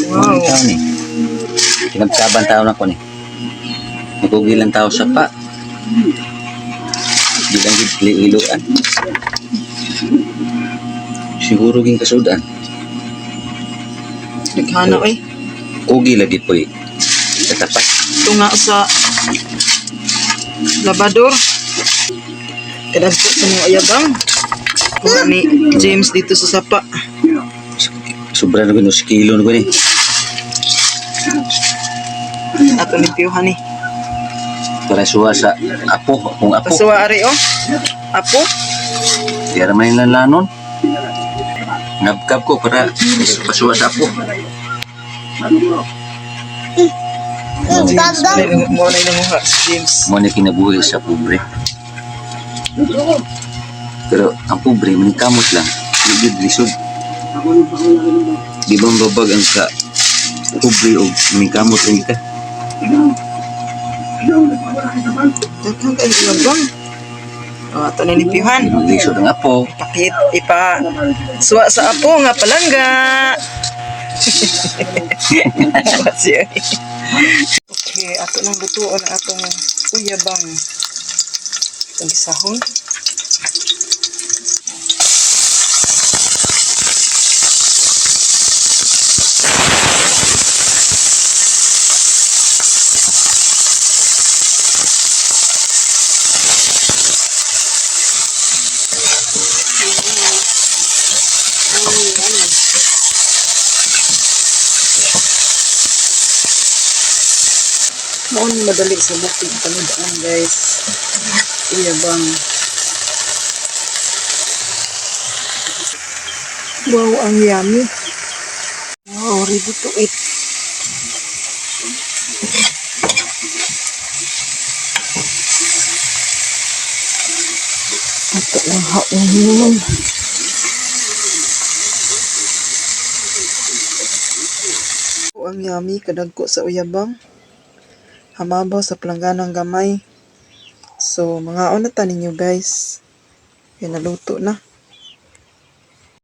Wow. Tao ni. Kinagsaban tao na ko ni. Nagugilan tao sa pa. Di lang iluan. Siguro ging kasudan. Naghana eh. Ugi lagi po eh. Katapat. Ito nga sa labador. Kadagpo sa mga ayabang. Kuha ni James dito sa sapa. Sobra na gano'n, kilo na gano'n. Ato ni Piyuhan ni. Para suwa sa apo, kung apo. Pasuwa ari oh. Apo. Kaya may nalanon. Nabkab ko para pasuwa sa apo. James, mo na ilanguha si James. Mo na kinabuhi sa pobre. Pero ang pobre, manikamot lang. Ligid lisod. Di ba mababag ang ka pobre o manikamot ang ka? Daghang kayo ayabang. O, ato na ni Piyuhan. Lisod ang apo. Suwa sa apo nga palangga. Okay, ato nang lutuon ang atong uyabang. Itong gisahon. Maon madali sa bukid panidaan guys. Uyabang. Wow, ang yummy. Wow, ready to eat. Ito lang haon yun. Wow, ang yummy. Kadagko sa uyabang. Hamabaw sa palangganang gamay. So, mga una ta ninyo guys. Kaya naluto na.